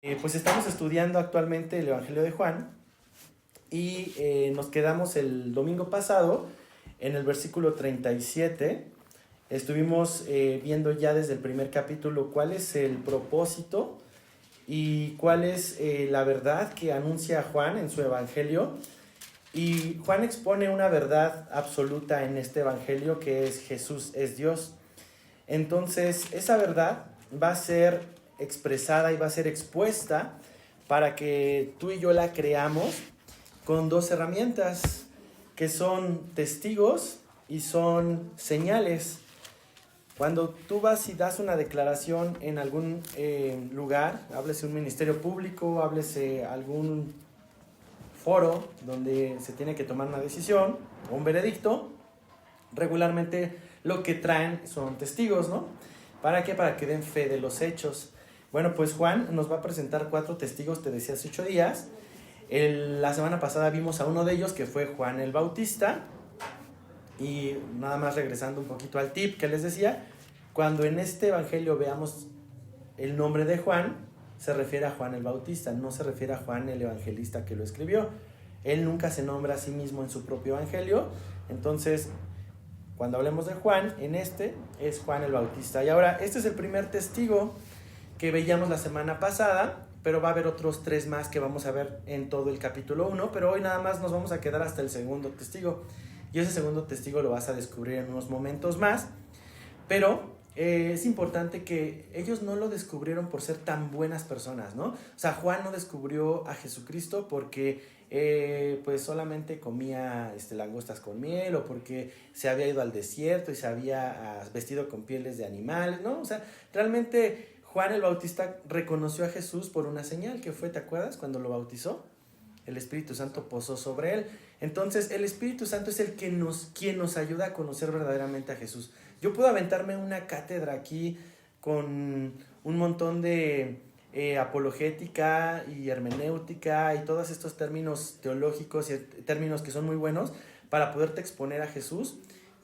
Pues estamos estudiando actualmente el Evangelio de Juan y nos quedamos el domingo pasado en el versículo 37. Estuvimos viendo ya desde el primer capítulo cuál es el propósito y cuál es la verdad que anuncia Juan en su Evangelio. Y Juan expone una verdad absoluta en este Evangelio, que es Jesús es Dios. Entonces, esa verdad va a ser expresada y va a ser expuesta para que tú y yo la creamos con dos herramientas que son testigos y son señales. Cuando tú vas y das una declaración en algún lugar, háblese un ministerio público, háblese algún foro donde se tiene que tomar una decisión o un veredicto, regularmente lo que traen son testigos, ¿no? ¿Para qué? Para que den fe de los hechos. Bueno, pues Juan nos va a presentar 4 testigos, te decía hace 8 días. La semana pasada vimos a uno de ellos, que fue Juan el Bautista. Y nada más regresando un poquito al tip que les decía, cuando en este evangelio veamos el nombre de Juan, se refiere a Juan el Bautista, no se refiere a Juan el evangelista que lo escribió. Él nunca se nombra a sí mismo en su propio evangelio. Entonces, cuando hablemos de Juan, en este es Juan el Bautista. Y ahora, este es el primer testigo que veíamos la semana pasada, pero va a haber otros 3 más que vamos a ver en todo el capítulo 1, pero hoy nada más nos vamos a quedar hasta el segundo testigo. Y ese segundo testigo lo vas a descubrir en unos momentos más, pero es importante que ellos no lo descubrieron por ser tan buenas personas, ¿no? O sea, Juan no descubrió a Jesucristo porque pues solamente comía langostas con miel, o porque se había ido al desierto y se había vestido con pieles de animales, ¿no? O sea, realmente Juan el Bautista reconoció a Jesús por una señal que fue, ¿te acuerdas? Cuando lo bautizó, el Espíritu Santo posó sobre él. Entonces, el Espíritu Santo es quien nos ayuda a conocer verdaderamente a Jesús. Yo puedo aventarme una cátedra aquí con un montón de apologética y hermenéutica y todos estos términos teológicos y términos que son muy buenos para poderte exponer a Jesús,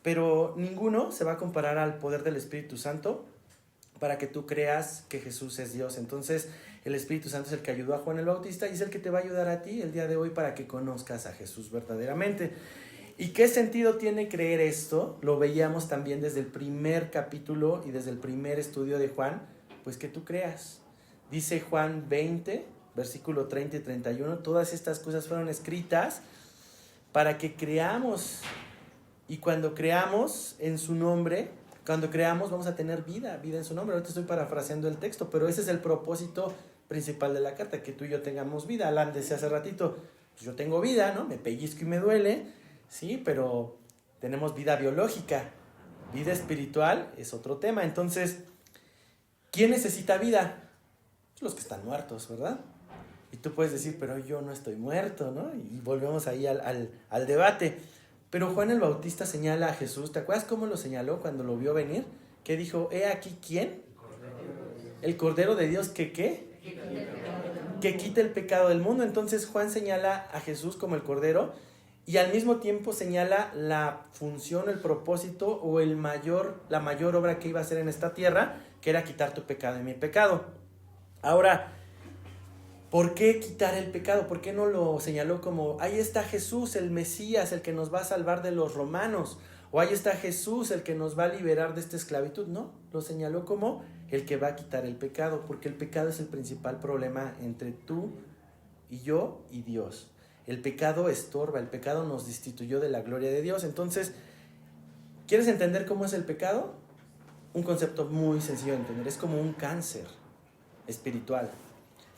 pero ninguno se va a comparar al poder del Espíritu Santo para que tú creas que Jesús es Dios. Entonces, el Espíritu Santo es el que ayudó a Juan el Bautista y es el que te va a ayudar a ti el día de hoy para que conozcas a Jesús verdaderamente. ¿Y qué sentido tiene creer esto? Lo veíamos también desde el primer capítulo y desde el primer estudio de Juan, pues que tú creas. Dice Juan 20, versículo 30 y 31, todas estas cosas fueron escritas para que creamos. Y cuando creamos en su nombre, cuando creamos vamos a tener vida en su nombre. Ahorita estoy parafraseando el texto, pero ese es el propósito principal de la carta, que tú y yo tengamos vida. Alan decía hace ratito, pues yo tengo vida, ¿no? Me pellizco y me duele, sí, pero tenemos vida biológica. Vida espiritual es otro tema. Entonces, ¿quién necesita vida? Los que están muertos, ¿verdad? Y tú puedes decir, pero yo no estoy muerto, ¿no? Y volvemos ahí al debate. Pero Juan el Bautista señala a Jesús. ¿Te acuerdas cómo lo señaló cuando lo vio venir? Que dijo, he aquí, ¿quién? El Cordero de Dios, ¿que qué? Que quita el pecado del mundo. Entonces Juan señala a Jesús como el Cordero y al mismo tiempo señala la función, el propósito o la mayor obra que iba a hacer en esta tierra, que era quitar tu pecado y mi pecado. Ahora, ¿por qué quitar el pecado? ¿Por qué no lo señaló como, ahí está Jesús, el Mesías, el que nos va a salvar de los romanos? O ahí está Jesús, el que nos va a liberar de esta esclavitud. No, lo señaló como el que va a quitar el pecado, porque el pecado es el principal problema entre tú y yo y Dios. El pecado estorba, el pecado nos destituyó de la gloria de Dios. Entonces, ¿quieres entender cómo es el pecado? Un concepto muy sencillo de entender, es como un cáncer espiritual.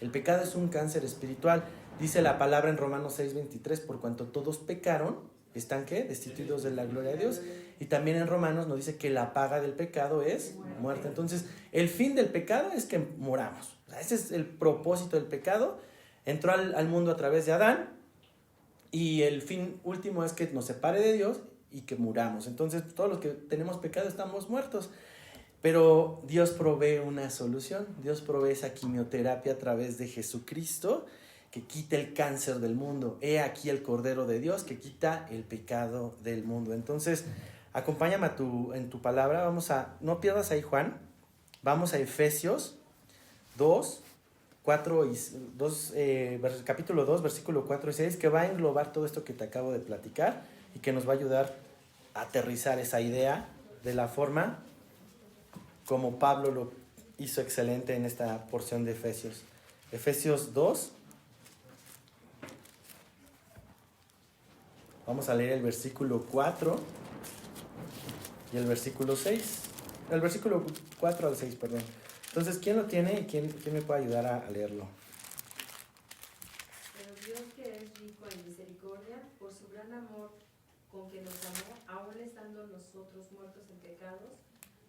El pecado es un cáncer espiritual. Dice la palabra en Romanos 6:23, por cuanto todos pecaron, ¿están qué? Destituidos de la gloria de Dios. Y también en Romanos nos dice que la paga del pecado es muerte. Entonces, el fin del pecado es que moramos. O sea, ese es el propósito del pecado. Entró al mundo a través de Adán y el fin último es que nos separe de Dios y que muramos. Entonces, todos los que tenemos pecado estamos muertos. Pero Dios provee una solución. Dios provee esa quimioterapia a través de Jesucristo que quita el cáncer del mundo. He aquí el Cordero de Dios que quita el pecado del mundo. Entonces, acompáñame en tu palabra. No pierdas ahí Juan. Vamos a Efesios 2, capítulo 2, versículo 4 y 6, que va a englobar todo esto que te acabo de platicar y que nos va a ayudar a aterrizar esa idea de la forma como Pablo lo hizo excelente en esta porción de Efesios. Efesios 2. Vamos a leer el versículo 4 y el versículo 6. El versículo 4 al 6, perdón. Entonces, ¿quién lo tiene y quién me puede ayudar a leerlo? Pero Dios, que es rico en misericordia, por su gran amor con que nos amó, aun estando nosotros muertos en pecados,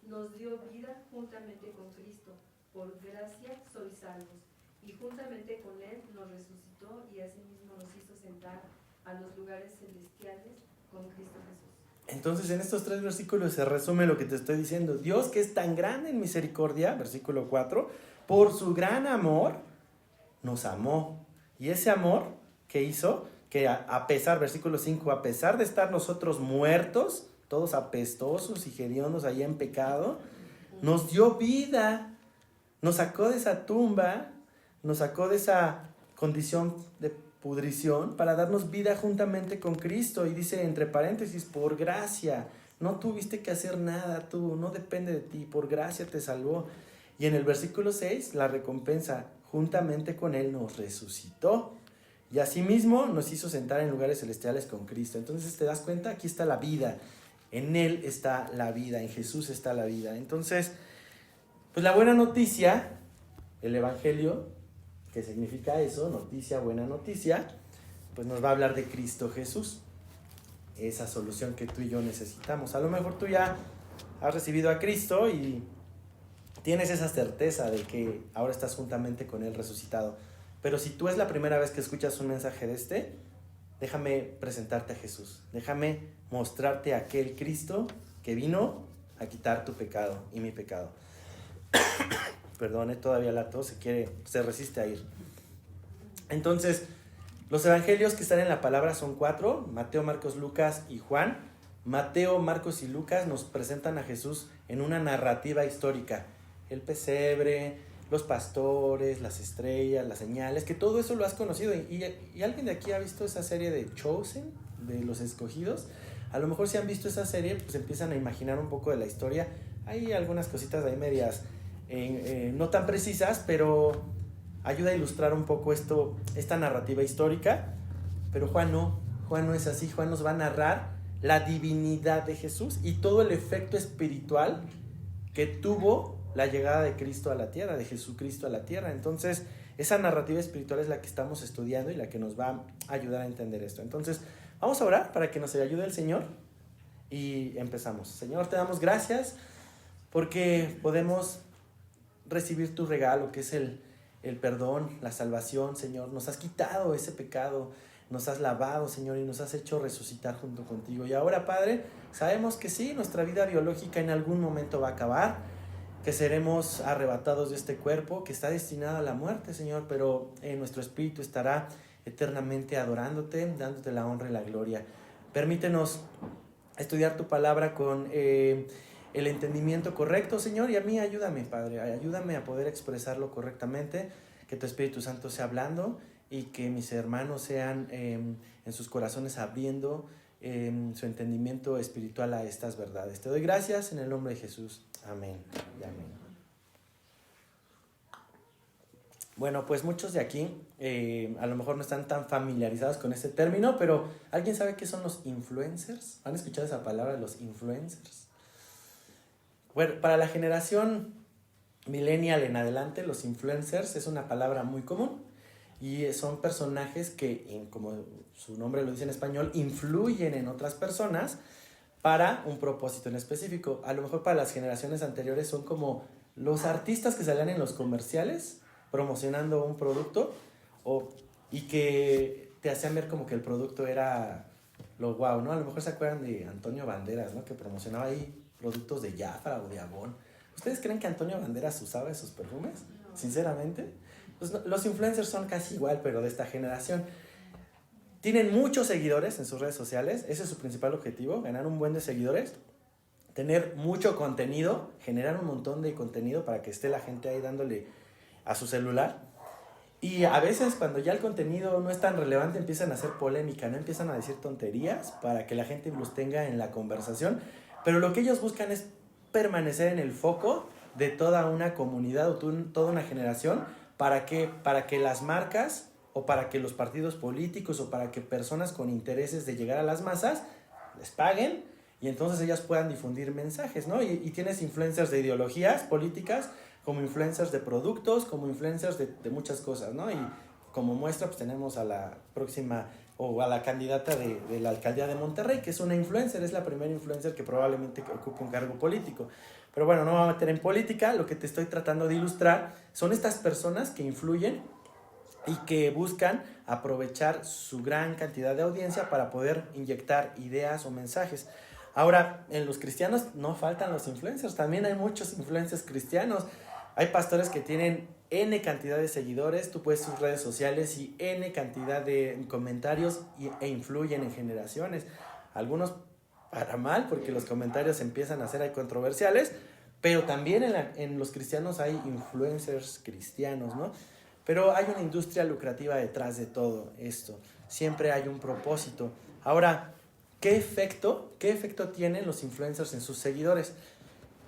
nos dio vida juntamente con Cristo. Por gracia sois salvos. Y juntamente con Él nos resucitó y asimismo nos hizo sentar a los lugares celestiales con Cristo Jesús. Entonces, en estos 3 versículos se resume lo que te estoy diciendo. Dios, que es tan grande en misericordia, versículo 4, por su gran amor, nos amó. Y ese amor que hizo, que a pesar, versículo 5, a pesar de estar nosotros muertos, todos apestosos y hediondos allá en pecado, nos dio vida, nos sacó de esa tumba, nos sacó de esa condición de pudrición para darnos vida juntamente con Cristo. Y dice entre paréntesis, por gracia, no tuviste que hacer nada tú, no depende de ti, por gracia te salvó. Y en el versículo 6, la recompensa, juntamente con Él nos resucitó y asimismo nos hizo sentar en lugares celestiales con Cristo. Entonces, ¿te das cuenta? Aquí está la vida, en Él está la vida, en Jesús está la vida. Entonces, pues la buena noticia, el Evangelio, que significa eso, noticia, buena noticia, pues nos va a hablar de Cristo Jesús, esa solución que tú y yo necesitamos. A lo mejor tú ya has recibido a Cristo y tienes esa certeza de que ahora estás juntamente con Él resucitado. Pero si tú es la primera vez que escuchas un mensaje de este, déjame presentarte a Jesús. Déjame mostrarte a aquel Cristo que vino a quitar tu pecado y mi pecado. Perdone, todavía la tos se resiste a ir. Entonces, los evangelios que están en la palabra son 4, Mateo, Marcos, Lucas y Juan. Mateo, Marcos y Lucas nos presentan a Jesús en una narrativa histórica. El pesebre, los pastores, las estrellas, las señales, que todo eso lo has conocido. ¿Y alguien de aquí ha visto esa serie de Chosen, de los escogidos? A lo mejor si han visto esa serie, pues empiezan a imaginar un poco de la historia. Hay algunas cositas ahí medias no tan precisas, pero ayuda a ilustrar un poco esta narrativa histórica. Pero Juan no es así. Juan nos va a narrar la divinidad de Jesús y todo el efecto espiritual que tuvo la llegada de Cristo a la tierra, de Jesucristo a la tierra. Entonces, esa narrativa espiritual es la que estamos estudiando y la que nos va a ayudar a entender esto. Entonces, vamos a orar para que nos ayude el Señor y empezamos. Señor, te damos gracias porque podemos recibir tu regalo, que es el perdón, la salvación, Señor. Nos has quitado ese pecado, nos has lavado, Señor, y nos has hecho resucitar junto contigo. Y ahora, Padre, sabemos que sí, nuestra vida biológica en algún momento va a acabar, que seremos arrebatados de este cuerpo que está destinado a la muerte, Señor, pero nuestro espíritu estará eternamente adorándote, dándote la honra y la gloria. Permítenos estudiar tu palabra con el entendimiento correcto, Señor, y a mí ayúdame, Padre, ayúdame a poder expresarlo correctamente, que tu Espíritu Santo sea hablando y que mis hermanos sean en sus corazones abriendo su entendimiento espiritual a estas verdades. Te doy gracias en el nombre de Jesús. Amén y amén. Bueno, pues muchos de aquí a lo mejor no están tan familiarizados con este término, pero ¿alguien sabe qué son los influencers? ¿Han escuchado esa palabra, los influencers? Bueno, para la generación millennial en adelante, los influencers es una palabra muy común y son personajes que, como su nombre lo dice en español, influyen en otras personas para un propósito en específico. A lo mejor para las generaciones anteriores son como los artistas que salían en los comerciales promocionando un producto y que te hacían ver como que el producto era lo guau, ¿no? A lo mejor se acuerdan de Antonio Banderas, ¿no? Que promocionaba ahí productos de Jafra o de Avon. ¿Ustedes creen que Antonio Banderas usaba esos perfumes? No. Sinceramente. Pues no, los influencers son casi igual, pero de esta generación. Tienen muchos seguidores en sus redes sociales. Ese es su principal objetivo, ganar un buen de seguidores. Tener mucho contenido, generar un montón de contenido para que esté la gente ahí dándole a su celular. Y a veces cuando ya el contenido no es tan relevante empiezan a hacer polémica, ¿no? Empiezan a decir tonterías para que la gente los tenga en la conversación, pero lo que ellos buscan es permanecer en el foco de toda una comunidad o toda una generación para que las marcas o para que los partidos políticos o para que personas con intereses de llegar a las masas les paguen y entonces ellas puedan difundir mensajes, ¿no? Y tienes influencers de ideologías políticas, como influencers de productos, como influencers de muchas cosas, ¿no? Y como muestra, pues tenemos a la próxima o a la candidata de la alcaldía de Monterrey, que es una influencer, es la primera influencer que probablemente ocupe un cargo político. Pero bueno, no me voy a meter en política, lo que te estoy tratando de ilustrar son estas personas que influyen y que buscan aprovechar su gran cantidad de audiencia para poder inyectar ideas o mensajes. Ahora, en los cristianos no faltan los influencers, también hay muchos influencers cristianos. Hay pastores que tienen N cantidad de seguidores, tú puedes sus redes sociales y N cantidad de comentarios e influyen en generaciones. Algunos para mal, porque los comentarios empiezan a ser ahí controversiales, pero también en los cristianos hay influencers cristianos, ¿no? Pero hay una industria lucrativa detrás de todo esto. Siempre hay un propósito. Ahora, ¿qué efecto tienen los influencers en sus seguidores?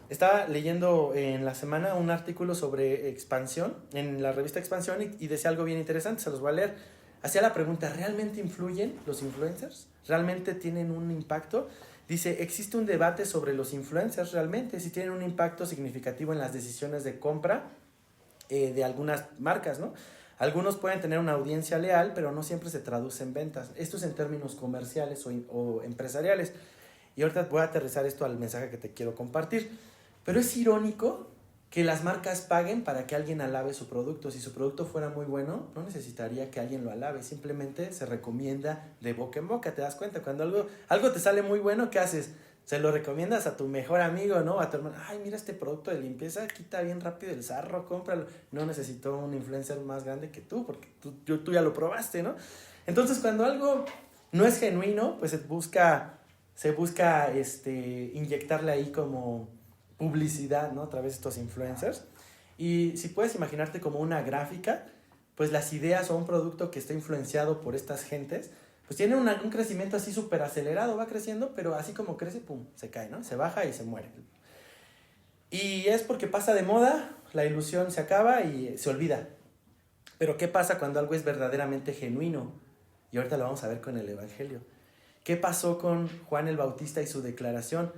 Estaba leyendo en la semana un artículo sobre expansión, en la revista Expansión, y decía algo bien interesante, se los voy a leer. Hacía la pregunta, ¿realmente influyen los influencers? ¿Realmente tienen un impacto? Dice, existe un debate sobre los influencers realmente, si tienen un impacto significativo en las decisiones de compra de algunas marcas, ¿no? Algunos pueden tener una audiencia leal, pero no siempre se traduce en ventas. Esto es en términos comerciales o empresariales. Y ahorita voy a aterrizar esto al mensaje que te quiero compartir. Pero es irónico que las marcas paguen para que alguien alabe su producto. Si su producto fuera muy bueno, no necesitaría que alguien lo alabe. Simplemente se recomienda de boca en boca. ¿Te das cuenta? Cuando algo te sale muy bueno, ¿qué haces? Se lo recomiendas a tu mejor amigo, ¿no? A tu hermano. Ay, mira este producto de limpieza, quita bien rápido el sarro, cómpralo. No necesito un influencer más grande que tú, porque tú ya lo probaste, ¿no? Entonces, cuando algo no es genuino, pues se busca inyectarle ahí como publicidad, ¿no? A través de estos influencers. Y si puedes imaginarte como una gráfica, pues las ideas o un producto que está influenciado por estas gentes, pues tiene un crecimiento así súper acelerado, va creciendo, pero así como crece, pum, se cae, ¿no? Se baja y se muere. Y es porque pasa de moda, la ilusión se acaba y se olvida. Pero ¿qué pasa cuando algo es verdaderamente genuino? Y ahorita lo vamos a ver con el Evangelio. ¿Qué pasó con Juan el Bautista y su declaración?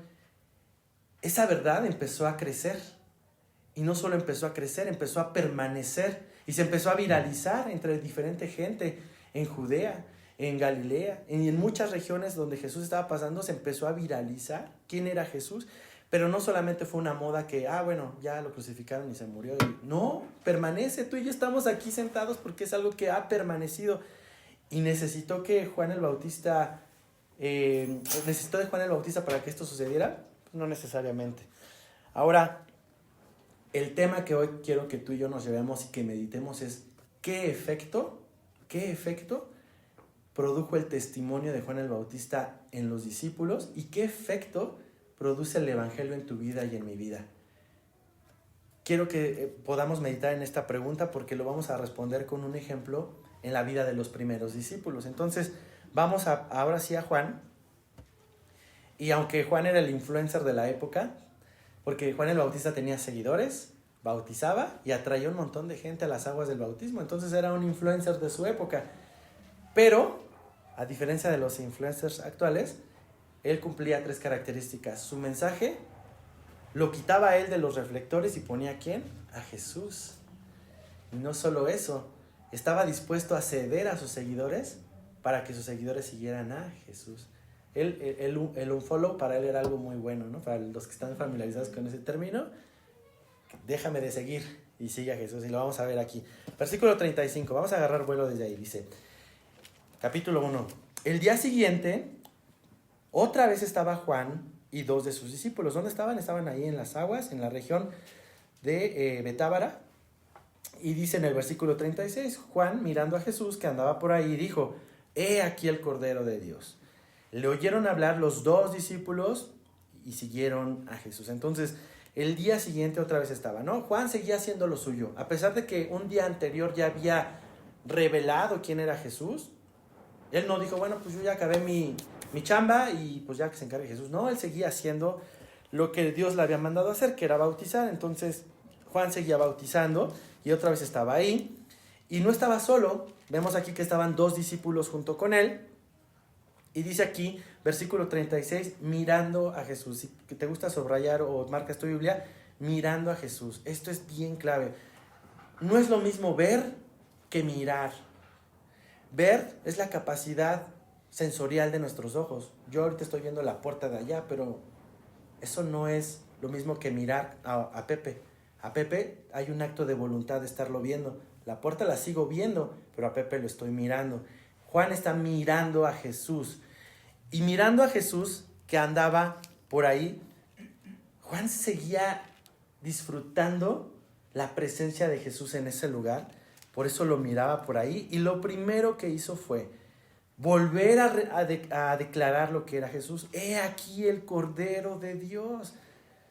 Esa verdad empezó a crecer. Y no solo empezó a crecer, empezó a permanecer. Y se empezó a viralizar entre diferente gente en Judea, en Galilea, en muchas regiones donde Jesús estaba pasando, se empezó a viralizar quién era Jesús. Pero no solamente fue una moda que, bueno, ya lo crucificaron y se murió. No, permanece. Tú y yo estamos aquí sentados porque es algo que ha permanecido. Y necesitó de Juan el Bautista para que esto sucediera. No necesariamente. Ahora, el tema que hoy quiero que tú y yo nos llevemos y que meditemos es ¿qué efecto produjo el testimonio de Juan el Bautista en los discípulos y qué efecto produce el Evangelio en tu vida y en mi vida? Quiero que podamos meditar en esta pregunta porque lo vamos a responder con un ejemplo en la vida de los primeros discípulos. Entonces, vamos ahora sí a Juan. Y aunque Juan era el influencer de la época, porque Juan el Bautista tenía seguidores, bautizaba y atraía un montón de gente a las aguas del bautismo. Entonces era un influencer de su época. Pero, a diferencia de los influencers actuales, él cumplía 3 características. Su mensaje lo quitaba a él de los reflectores y ponía ¿a quién? A Jesús. Y no solo eso, estaba dispuesto a ceder a sus seguidores para que sus seguidores siguieran a Jesús. El unfollow para él era algo muy bueno, ¿no? Para los que están familiarizados con ese término, déjame de seguir y sigue a Jesús. Y lo vamos a ver aquí. Versículo 35, vamos a agarrar vuelo desde ahí. Dice, capítulo 1. El día siguiente, otra vez estaba Juan y 2 de sus discípulos. ¿Dónde estaban? Estaban ahí en las aguas, en la región de Betábara. Y dice en el versículo 36, Juan, mirando a Jesús que andaba por ahí, dijo, he aquí el Cordero de Dios. Le oyeron hablar los 2 discípulos y siguieron a Jesús. Entonces, El día siguiente otra vez estaba, ¿no? Juan seguía haciendo lo suyo. A pesar de que un día anterior ya había revelado quién era Jesús, él no dijo, bueno, pues yo ya acabé mi chamba y pues ya que se encargue Jesús. No, él seguía haciendo lo que Dios le había mandado a hacer, que era bautizar. Entonces Juan seguía bautizando y otra vez estaba ahí. Y no estaba solo. Vemos aquí que estaban 2 discípulos junto con él. Y dice aquí, versículo 36, mirando a Jesús. Si te gusta subrayar o marcas tu Biblia, mirando a Jesús. Esto es bien clave. No es lo mismo ver que mirar. Ver es la capacidad sensorial de nuestros ojos. Yo ahorita estoy viendo la puerta de allá, pero eso no es lo mismo que mirar a Pepe. A Pepe hay un acto de voluntad de estarlo viendo. La puerta la sigo viendo, pero a Pepe lo estoy mirando. Juan está mirando a Jesús. Y mirando a Jesús que andaba por ahí, Juan seguía disfrutando la presencia de Jesús en ese lugar. Por eso lo miraba por ahí. Y lo primero que hizo fue volver a declarar lo que era Jesús. He aquí el Cordero de Dios.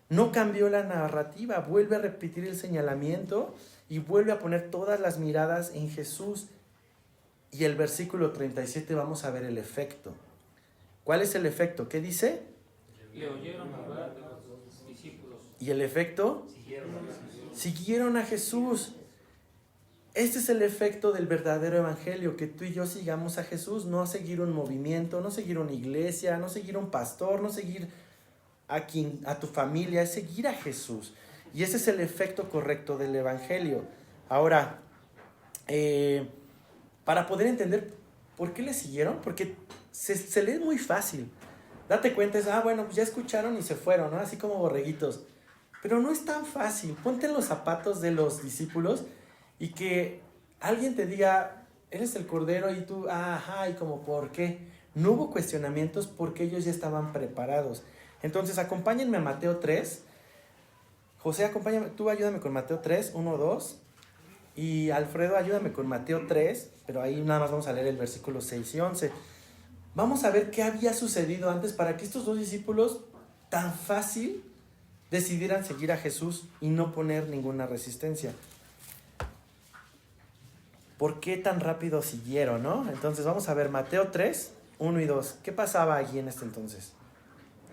No cambió la narrativa. Vuelve a repetir el señalamiento y vuelve a poner todas las miradas en Jesús. Y el versículo 37 vamos a ver el efecto. ¿Cuál es el efecto? ¿Qué dice? Le oyeron hablar de los discípulos. ¿Y el efecto? Siguieron a Jesús. Este es el efecto del verdadero evangelio, que tú y yo sigamos a Jesús, no a seguir un movimiento, no seguir una iglesia, no seguir un pastor, no seguir a tu familia, es seguir a Jesús. Y ese es el efecto correcto del evangelio. Ahora, para poder entender por qué le siguieron, porque se lee muy fácil. Date cuenta, bueno, pues ya escucharon y se fueron, ¿no? Así como borreguitos. Pero no es tan fácil. Ponte en los zapatos de los discípulos y que alguien te diga, eres el Cordero, y tú, ajá, y como, ¿por qué? No hubo cuestionamientos porque ellos ya estaban preparados. Entonces, acompáñenme a Mateo 3. José, acompáñame, tú ayúdame con Mateo 3, 1, 2. Y Alfredo, ayúdame con Mateo 3, pero ahí nada más vamos a leer el versículo 6 y 11. Vamos a ver qué había sucedido antes para que estos 2 discípulos tan fácil decidieran seguir a Jesús y no poner ninguna resistencia. ¿Por qué tan rápido siguieron, no? Entonces vamos a ver Mateo 3, 1 y 2. ¿Qué pasaba allí en este entonces?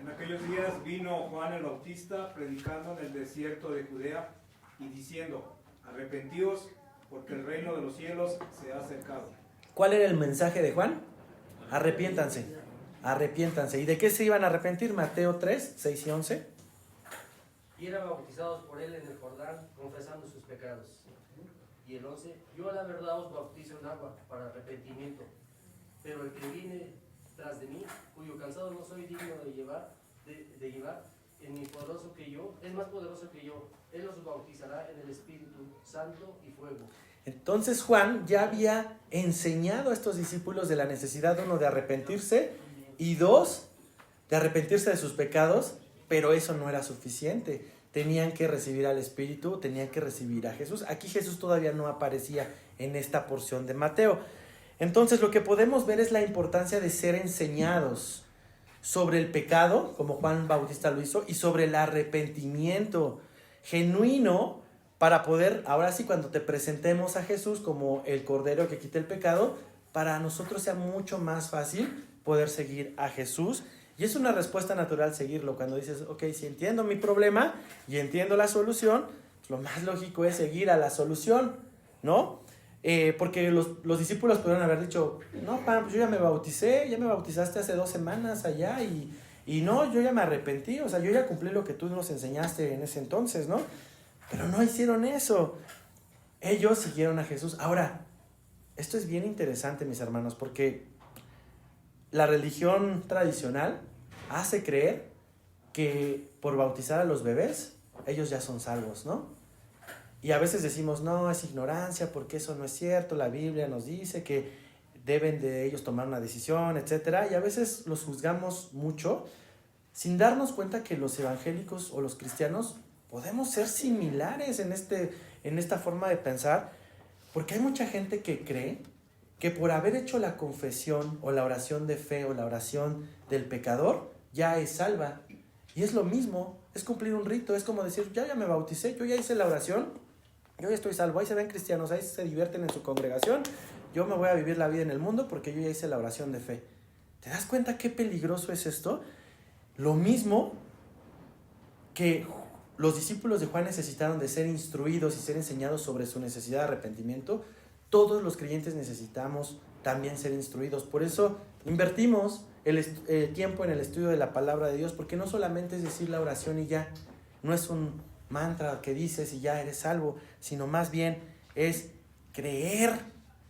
En aquellos días vino Juan el Bautista predicando en el desierto de Judea y diciendo, arrepentíos porque el reino de los cielos se ha acercado. ¿Cuál era el mensaje de Juan? Arrepiéntanse, arrepiéntanse. ¿Y de qué se iban a arrepentir? Mateo 3, 6 y 11. Y eran bautizados por él en el Jordán, confesando sus pecados. Y el 11, yo a la verdad os bautizo en agua para arrepentimiento, pero el que viene tras de mí, cuyo cansado no soy digno de llevar, en mi poderoso que yo, es más poderoso que yo, él os bautizará en el Espíritu Santo y fuego. Entonces Juan ya había enseñado a estos discípulos de la necesidad, 1, de arrepentirse, y 2, de arrepentirse de sus pecados, pero eso no era suficiente. Tenían que recibir al Espíritu, tenían que recibir a Jesús. Aquí Jesús todavía no aparecía en esta porción de Mateo. Entonces lo que podemos ver es la importancia de ser enseñados sobre el pecado, como Juan Bautista lo hizo, y sobre el arrepentimiento genuino, para poder, ahora sí, cuando te presentemos a Jesús como el Cordero que quita el pecado, para nosotros sea mucho más fácil poder seguir a Jesús. Y es una respuesta natural seguirlo. Cuando dices, ok, si entiendo mi problema y entiendo la solución, pues lo más lógico es seguir a la solución, ¿no? Porque los discípulos pudieron haber dicho, no, pues yo ya me bautizaste hace 2 semanas allá y no, yo ya me arrepentí, o sea, yo ya cumplí lo que tú nos enseñaste en ese entonces, ¿no? Pero no hicieron eso. Ellos siguieron a Jesús. Ahora, esto es bien interesante, mis hermanos, porque la religión tradicional hace creer que por bautizar a los bebés, ellos ya son salvos, ¿no? Y a veces decimos, no, es ignorancia, porque eso no es cierto, la Biblia nos dice que deben de ellos tomar una decisión, etc. Y a veces los juzgamos mucho sin darnos cuenta que los evangélicos o los cristianos podemos ser similares en esta forma de pensar, porque hay mucha gente que cree que por haber hecho la confesión o la oración de fe o la oración del pecador, ya es salva. Y es lo mismo, es cumplir un rito, es como decir, ya me bauticé, yo ya hice la oración, yo ya estoy salvo, ahí se ven cristianos, ahí se divierten en su congregación, yo me voy a vivir la vida en el mundo porque yo ya hice la oración de fe. ¿Te das cuenta qué peligroso es esto? Lo mismo que los discípulos de Juan necesitaron de ser instruidos y ser enseñados sobre su necesidad de arrepentimiento, todos los creyentes necesitamos también ser instruidos. Por eso invertimos el tiempo en el estudio de la palabra de Dios, porque no solamente es decir la oración y ya, no es un mantra que dices y ya eres salvo, sino más bien es creer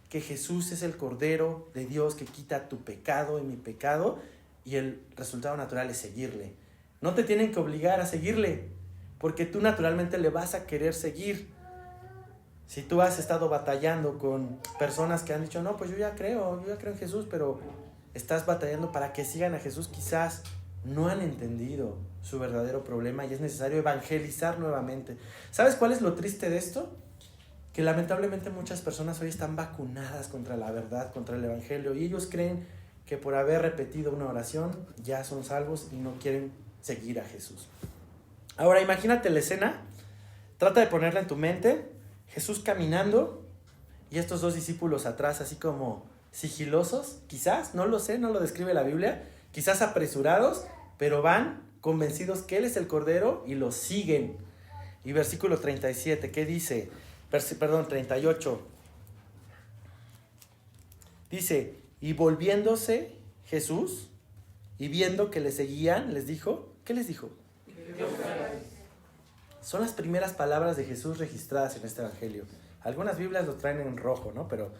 que Jesús es el Cordero de Dios que quita tu pecado y mi pecado, y el resultado natural es seguirle. No te tienen que obligar a seguirle, porque tú naturalmente le vas a querer seguir. Si tú has estado batallando con personas que han dicho, no, pues yo ya creo en Jesús, pero estás batallando para que sigan a Jesús, quizás no han entendido su verdadero problema y es necesario evangelizar nuevamente. ¿Sabes cuál es lo triste de esto? Que lamentablemente muchas personas hoy están vacunadas contra la verdad, contra el evangelio, y ellos creen que por haber repetido una oración ya son salvos y no quieren seguir a Jesús. Ahora imagínate la escena, trata de ponerla en tu mente, Jesús caminando y estos dos discípulos atrás así como sigilosos, quizás, no lo sé, no lo describe la Biblia, quizás apresurados, pero van convencidos que Él es el Cordero y lo siguen. Y versículo 37, ¿qué dice? 38. Dice, y volviéndose Jesús y viendo que le seguían, les dijo, ¿qué les dijo? Son las primeras palabras de Jesús registradas en este evangelio. Algunas Biblias lo traen en rojo, ¿no? Pero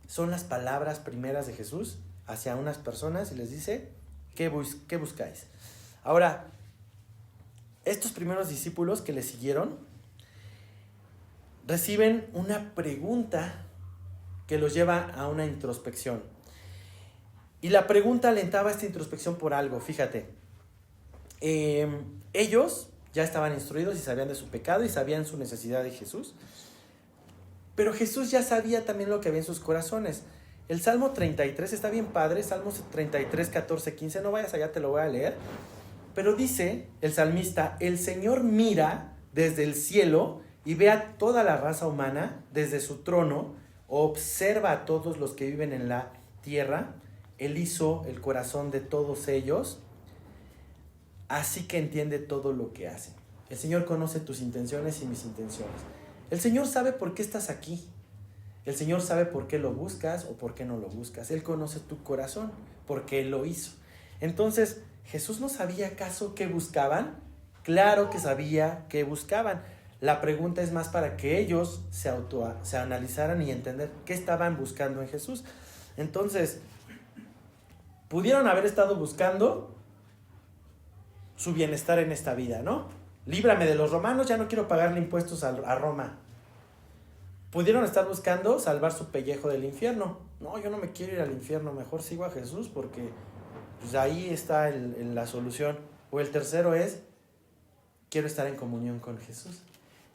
son las palabras primeras de Jesús hacia unas personas y les dice, ¿qué buscáis? Ahora, estos primeros discípulos que le siguieron reciben una pregunta que los lleva a una introspección. Y la pregunta alentaba esta introspección por algo, fíjate. Ellos ya estaban instruidos y sabían de su pecado y sabían su necesidad de Jesús. Pero Jesús ya sabía también lo que había en sus corazones. El Salmo 33 está bien padre, Salmo 33, 14, 15, no vayas allá, te lo voy a leer. Pero dice el salmista, el Señor mira desde el cielo y ve a toda la raza humana desde su trono, observa a todos los que viven en la tierra, Él hizo el corazón de todos ellos, así que entiende todo lo que hacen. El Señor conoce tus intenciones y mis intenciones. El Señor sabe por qué estás aquí. El Señor sabe por qué lo buscas o por qué no lo buscas. Él conoce tu corazón porque Él lo hizo. Entonces, ¿Jesús no sabía acaso qué buscaban? Claro que sabía qué buscaban. La pregunta es más para que ellos se analizaran y entender qué estaban buscando en Jesús. Entonces, pudieron haber estado buscando su bienestar en esta vida, ¿no? Líbrame de los romanos, ya no quiero pagarle impuestos a Roma. Pudieron estar buscando salvar su pellejo del infierno. No, yo no me quiero ir al infierno, mejor sigo a Jesús porque pues ahí está la solución. O el tercero es, quiero estar en comunión con Jesús.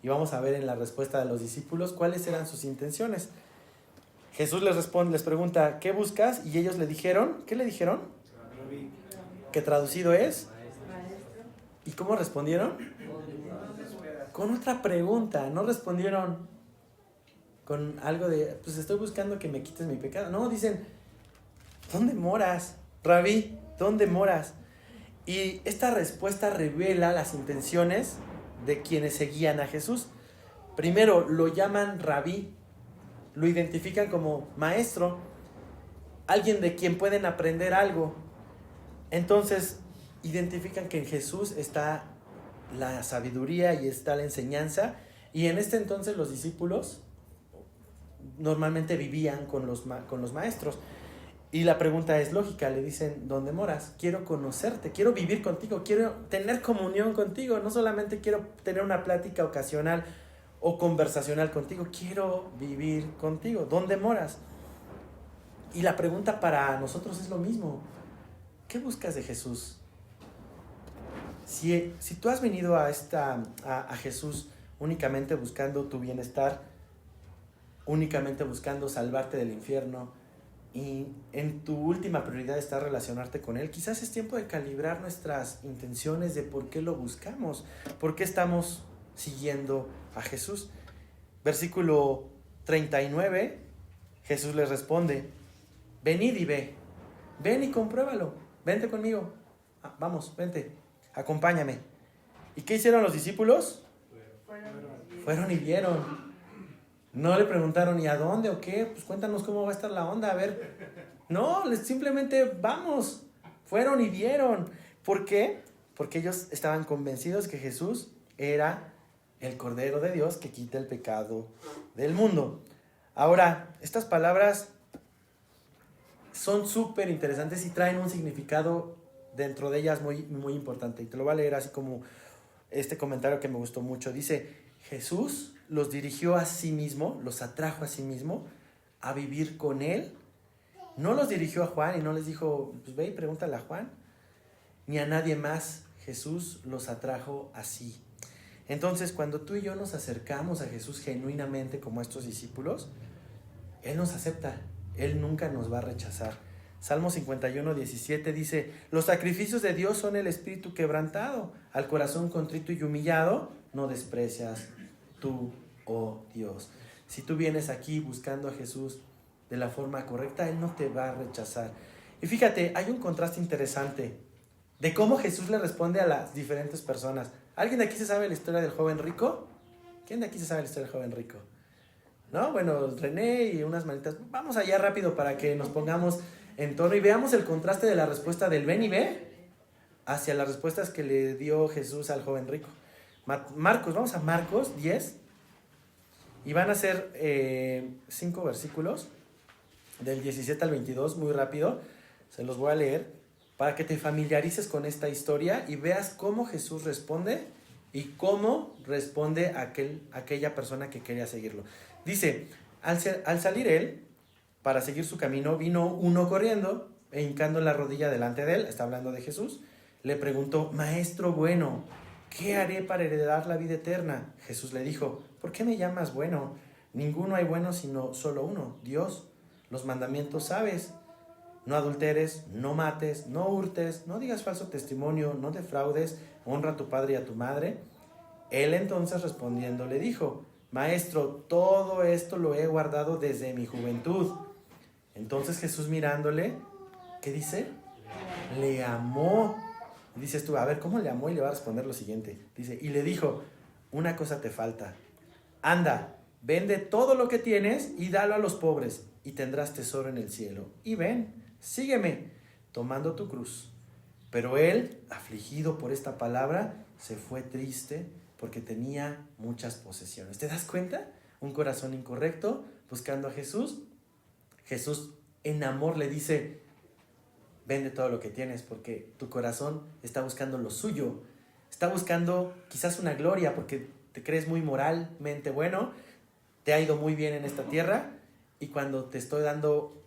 Y vamos a ver en la respuesta de los discípulos cuáles eran sus intenciones. Jesús les pregunta, ¿qué buscas? Y ellos le dijeron, ¿qué le dijeron? Que traducido es, ¿y cómo respondieron? Con otra pregunta, no respondieron con algo de, pues estoy buscando que me quites mi pecado. No, dicen, ¿dónde moras? Rabí, ¿dónde moras? Y esta respuesta revela las intenciones de quienes seguían a Jesús. Primero, lo llaman rabí, lo identifican como maestro, alguien de quien pueden aprender algo. Entonces, identifican que en Jesús está la sabiduría y está la enseñanza, y en este entonces los discípulos normalmente vivían con los maestros. Y la pregunta es lógica, le dicen, ¿dónde moras? Quiero conocerte, quiero vivir contigo, quiero tener comunión contigo, no solamente quiero tener una plática ocasional o conversacional contigo, quiero vivir contigo. ¿Dónde moras? Y la pregunta para nosotros es lo mismo. ¿Qué buscas de Jesús? Si tú has venido a Jesús únicamente buscando tu bienestar, únicamente buscando salvarte del infierno, y en tu última prioridad está relacionarte con Él, quizás es tiempo de calibrar nuestras intenciones de por qué lo buscamos, por qué estamos siguiendo a Jesús. Versículo 39, Jesús les responde: venid y ve, ven y compruébalo, vente conmigo, vamos, vente, acompáñame. ¿Y qué hicieron los discípulos? Fueron y vieron. No le preguntaron ¿y a dónde o qué? Pues cuéntanos cómo va a estar la onda, a ver. No, simplemente vamos. Fueron y vieron. ¿Por qué? Porque ellos estaban convencidos que Jesús era el Cordero de Dios que quita el pecado del mundo. Ahora, estas palabras son súper interesantes y traen un significado dentro de ellas muy, muy importante. Y te lo voy a leer así como este comentario que me gustó mucho. Dice: Jesús los dirigió a sí mismo, los atrajo a sí mismo a vivir con Él. No los dirigió a Juan y no les dijo, pues ve y pregúntale a Juan, ni a nadie más. Jesús los atrajo así. Entonces, cuando tú y yo nos acercamos a Jesús genuinamente como estos discípulos, Él nos acepta, Él nunca nos va a rechazar. Salmo 51, 17 dice: los sacrificios de Dios son el espíritu quebrantado, al corazón contrito y humillado no desprecias tú, oh Dios. Si tú vienes aquí buscando a Jesús de la forma correcta, Él no te va a rechazar. Y fíjate, hay un contraste interesante de cómo Jesús le responde a las diferentes personas. ¿Alguien de aquí se sabe la historia del joven rico? ¿Quién de aquí se sabe la historia del joven rico? ¿No? Bueno, René y unas manitas. Vamos allá rápido para que nos pongamos en tono y veamos el contraste de la respuesta del ven y ve hacia las respuestas que le dio Jesús al joven rico. Marcos, vamos a Marcos 10 y van a ser 5 versículos del 17 al 22, muy rápido, se los voy a leer para que te familiarices con esta historia y veas cómo Jesús responde y cómo responde aquella persona que quería seguirlo. Dice: al salir él para seguir su camino, vino uno corriendo e hincando la rodilla delante de él, está hablando de Jesús, le preguntó: Maestro bueno, ¿qué haré para heredar la vida eterna? Jesús le dijo: ¿por qué me llamas bueno? Ninguno hay bueno sino solo uno, Dios. Los mandamientos sabes: no adulteres, no mates, no hurtes, no digas falso testimonio, no defraudes, honra a tu padre y a tu madre. Él entonces respondiendo le dijo: Maestro, todo esto lo he guardado desde mi juventud. Entonces Jesús mirándole, ¿qué dice? Le amó. Dices tú, a ver, ¿cómo le amó? Y le va a responder lo siguiente. Dice, y le dijo: una cosa te falta. Anda, vende todo lo que tienes y dalo a los pobres, y tendrás tesoro en el cielo. Y ven, sígueme, tomando tu cruz. Pero él, afligido por esta palabra, se fue triste porque tenía muchas posesiones. ¿Te das cuenta? Un corazón incorrecto buscando a Jesús. Jesús en amor le dice: vende todo lo que tienes porque tu corazón está buscando lo suyo. Está buscando quizás una gloria porque te crees muy moralmente bueno, te ha ido muy bien en esta tierra y cuando te estoy dando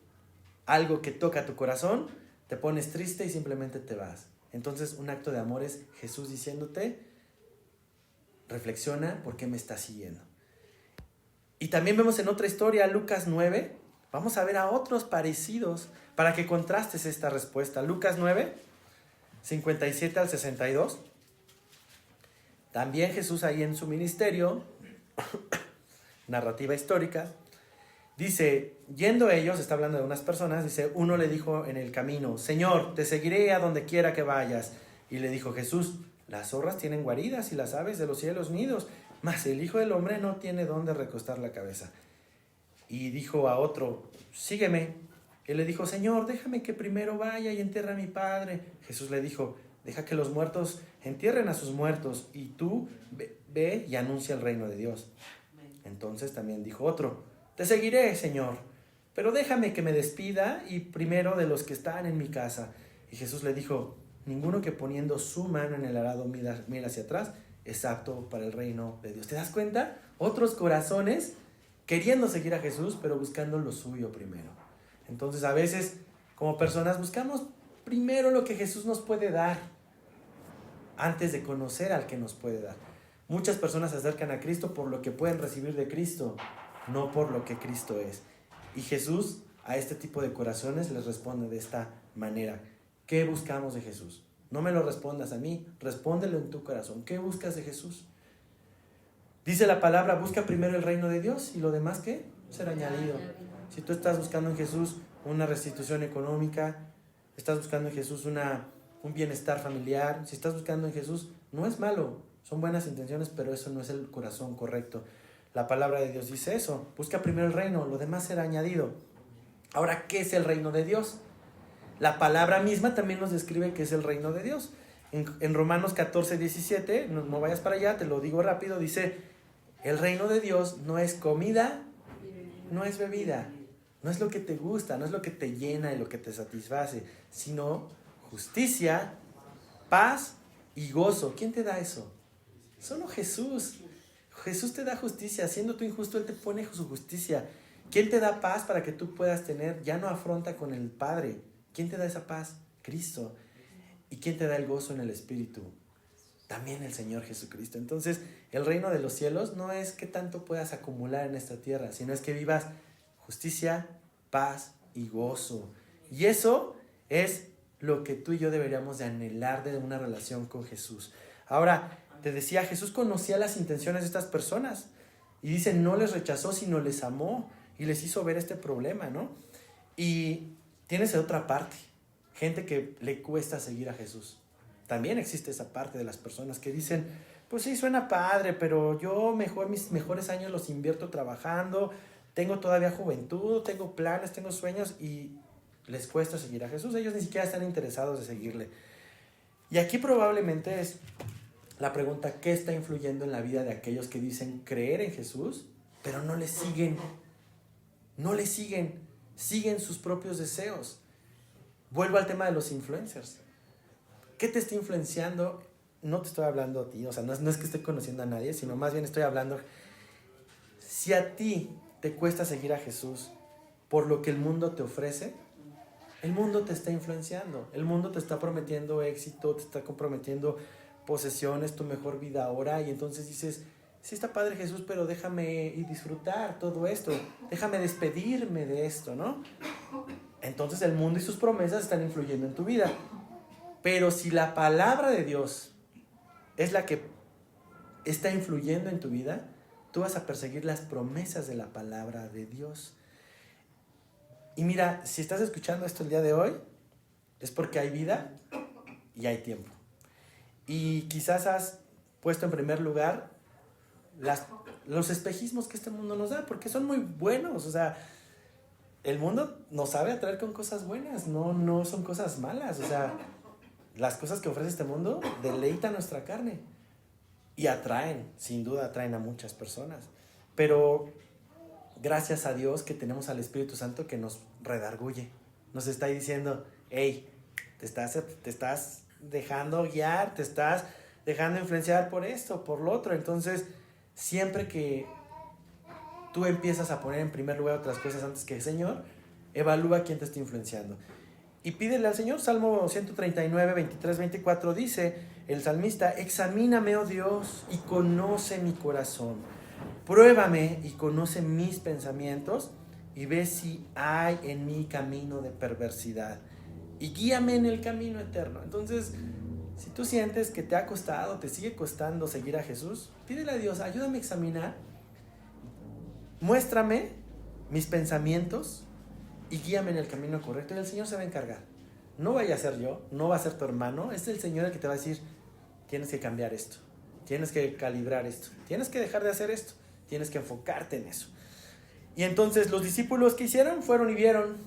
algo que toca tu corazón, te pones triste y simplemente te vas. Entonces un acto de amor es Jesús diciéndote: reflexiona por qué me estás siguiendo. Y también vemos en otra historia, Lucas 9, vamos a ver a otros parecidos para que contrastes esta respuesta. Lucas 9, 57 al 62. También Jesús ahí en su ministerio, narrativa histórica, dice, yendo ellos, está hablando de unas personas, dice, uno le dijo en el camino: Señor, te seguiré a donde quiera que vayas. Y le dijo Jesús: las zorras tienen guaridas y las aves de los cielos nidos, mas el Hijo del Hombre no tiene dónde recostar la cabeza. Y dijo a otro: sígueme. Él le dijo: Señor, déjame que primero vaya y entierre a mi padre. Jesús le dijo: deja que los muertos entierren a sus muertos, y tú ve y anuncia el reino de Dios. Entonces también dijo otro: te seguiré, Señor, pero déjame que me despida y primero de los que están en mi casa. Y Jesús le dijo: ninguno que poniendo su mano en el arado mira hacia atrás es apto para el reino de Dios. ¿Te das cuenta? Otros corazones queriendo seguir a Jesús, pero buscando lo suyo primero. Entonces a veces como personas buscamos primero lo que Jesús nos puede dar antes de conocer al que nos puede dar. Muchas personas se acercan a Cristo por lo que pueden recibir de Cristo, no por lo que Cristo es. Y Jesús a este tipo de corazones les responde de esta manera. ¿Qué buscamos de Jesús? No me lo respondas a mí, respóndelo en tu corazón. ¿Qué buscas de Jesús? Dice la palabra, busca primero el reino de Dios y lo demás, ¿qué? Será añadido. Si tú estás buscando en Jesús una restitución económica, estás buscando en Jesús un bienestar familiar, si estás buscando en Jesús, no es malo, son buenas intenciones, pero eso no es el corazón correcto. La palabra de Dios dice eso, busca primero el reino, lo demás será añadido. Ahora, ¿qué es el reino de Dios? La palabra misma también nos describe qué es el reino de Dios. En Romanos 14, 17, no vayas para allá, te lo digo rápido, dice, el reino de Dios no es comida, no es bebida, no es lo que te gusta, no es lo que te llena y lo que te satisface, sino justicia, paz y gozo. ¿Quién te da eso? Solo Jesús. Jesús te da justicia. Siendo tú injusto, Él te pone su justicia. ¿Quién te da paz para que tú puedas tener? Ya no afronta con el Padre. ¿Quién te da esa paz? Cristo. ¿Y quién te da el gozo en el Espíritu? También el Señor Jesucristo. Entonces, el reino de los cielos no es que tanto puedas acumular en esta tierra, sino es que vivas justicia, paz y gozo. Y eso es lo que tú y yo deberíamos de anhelar de una relación con Jesús. Ahora, te decía, Jesús conocía las intenciones de estas personas. Y dice, no les rechazó, sino les amó y les hizo ver este problema, ¿no? Y tienes otra parte, gente que le cuesta seguir a Jesús. También existe esa parte de las personas que dicen, pues sí, suena padre, pero yo mis mejores años los invierto trabajando, tengo todavía juventud, tengo planes, tengo sueños y les cuesta seguir a Jesús. Ellos ni siquiera están interesados de seguirle. Y aquí probablemente es la pregunta, ¿qué está influyendo en la vida de aquellos que dicen creer en Jesús, pero no le siguen? No le siguen, siguen sus propios deseos. Vuelvo al tema de los influencers. ¿Qué te está influenciando? No te estoy hablando a ti, o sea, no es que esté conociendo a nadie, sino más bien estoy hablando, si a ti te cuesta seguir a Jesús por lo que el mundo te ofrece, el mundo te está influenciando, el mundo te está prometiendo éxito, te está comprometiendo posesiones, tu mejor vida ahora, y entonces dices, sí está padre Jesús, pero déjame disfrutar todo esto, déjame despedirme de esto, ¿no? Entonces el mundo y sus promesas están influyendo en tu vida. Pero si la palabra de Dios es la que está influyendo en tu vida, tú vas a perseguir las promesas de la palabra de Dios. Y mira, si estás escuchando esto el día de hoy, es porque hay vida y hay tiempo. Y quizás has puesto en primer lugar los espejismos que este mundo nos da, porque son muy buenos. O sea, el mundo nos sabe atraer con cosas buenas, no son cosas malas. O sea, las cosas que ofrece este mundo deleitan nuestra carne y atraen, sin duda atraen a muchas personas. Pero gracias a Dios que tenemos al Espíritu Santo que nos redarguye, nos está diciendo, hey, te estás dejando guiar, te estás dejando influenciar por esto, por lo otro. Entonces, siempre que tú empiezas a poner en primer lugar otras cosas antes que el Señor, evalúa quién te está influenciando. Y pídele al Señor. Salmo 139, 23, 24 dice el salmista, examíname, oh Dios, y conoce mi corazón. Pruébame y conoce mis pensamientos y ve si hay en mí camino de perversidad. Y guíame en el camino eterno. Entonces, si tú sientes que te ha costado, te sigue costando seguir a Jesús, pídele a Dios, ayúdame a examinar. Muéstrame mis pensamientos y guíame en el camino correcto, y el Señor se va a encargar. No vaya a ser yo, no va a ser tu hermano, es el Señor el que te va a decir, tienes que cambiar esto, tienes que calibrar esto, tienes que dejar de hacer esto, tienes que enfocarte en eso. Y entonces los discípulos que hicieron, fueron y vieron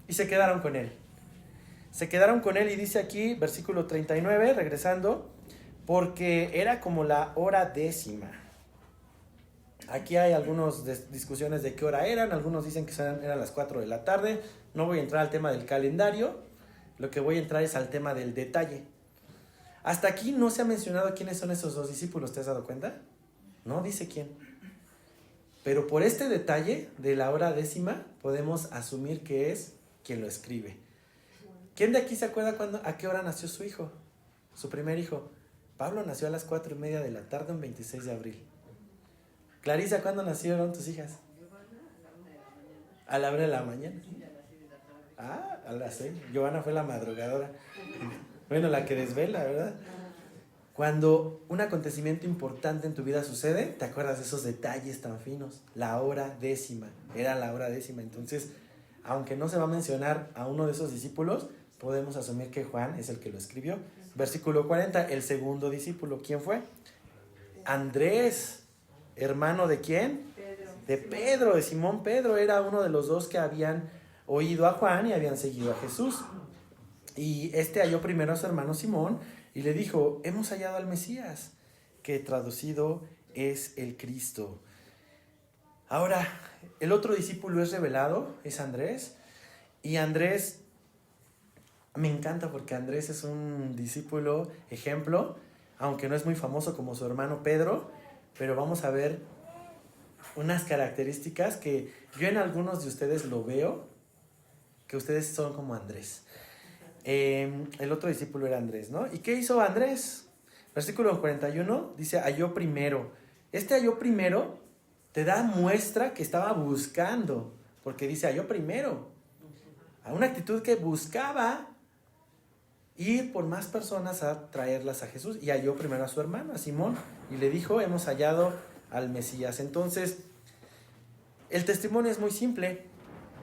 y se quedaron con él. Se quedaron con él y dice aquí, versículo 39, regresando, porque era como la hora 10:00. Aquí hay algunas discusiones de qué hora eran, algunos dicen que eran las 4 de la tarde. No voy a entrar al tema del calendario, lo que voy a entrar es al tema del detalle. Hasta aquí no se ha mencionado quiénes son esos dos discípulos, ¿te has dado cuenta? No dice quién. Pero por este detalle de la hora 10:00 podemos asumir que es quien lo escribe. ¿Quién de aquí se acuerda a qué hora nació su hijo? Su primer hijo. Pablo nació a las 4:30 de la tarde, un 26 de abril. Clarisa, ¿cuándo nacieron tus hijas? A la 1 de la mañana. A las 6. Giovanna fue la madrugadora. Bueno, la que desvela, ¿verdad? Cuando un acontecimiento importante en tu vida sucede, te acuerdas de esos detalles tan finos. La hora décima, era la hora décima. Entonces, aunque no se va a mencionar a uno de esos discípulos, podemos asumir que Juan es el que lo escribió. Versículo 40, el segundo discípulo, ¿quién fue? Andrés, hermano ¿de quién? Pedro. De Pedro, de Simón Pedro. Era uno de los dos que habían oído a Juan y habían seguido a Jesús. Y halló primero a su hermano Simón y le dijo, hemos hallado al Mesías, que traducido es el Cristo. Ahora, el otro discípulo es revelado, es Andrés. Y Andrés, me encanta porque Andrés es un discípulo ejemplo, aunque no es muy famoso como su hermano Pedro, pero vamos a ver unas características que yo en algunos de ustedes lo veo, que ustedes son como Andrés. El otro discípulo era Andrés, ¿no? ¿Y qué hizo Andrés? Versículo 41 dice, halló primero. Halló primero te da muestra que estaba buscando, porque dice, halló primero. A una actitud que buscaba ir por más personas a traerlas a Jesús. Y halló primero a su hermano, a Simón, y le dijo, hemos hallado al Mesías. Entonces, el testimonio es muy simple.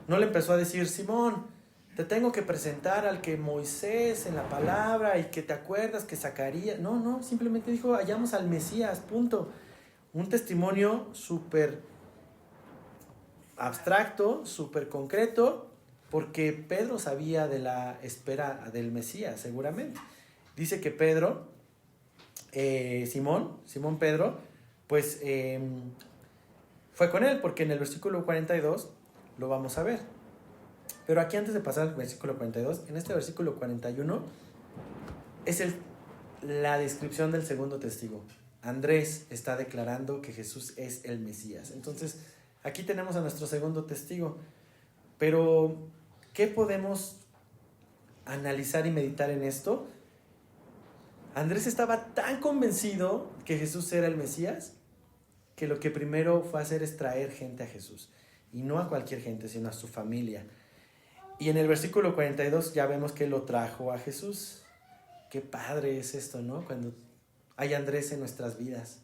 No le empezó a decir, Simón, te tengo que presentar al que Moisés en la palabra y que te acuerdas que Zacarías. No, simplemente dijo, hallamos al Mesías, punto. Un testimonio súper abstracto, súper concreto, porque Pedro sabía de la espera del Mesías, seguramente. Dice que Pedro, Simón Pedro, pues fue con él, porque en el versículo 42 lo vamos a ver. Pero aquí antes de pasar al versículo 42, en este versículo 41 es la descripción del segundo testigo. Andrés está declarando que Jesús es el Mesías. Entonces, aquí tenemos a nuestro segundo testigo. Pero, ¿qué podemos analizar y meditar en esto? Andrés estaba tan convencido que Jesús era el Mesías, que lo que primero fue hacer es traer gente a Jesús. Y no a cualquier gente, sino a su familia. Y en el versículo 42 ya vemos que lo trajo a Jesús. Qué padre es esto, ¿no? Cuando hay Andrés en nuestras vidas.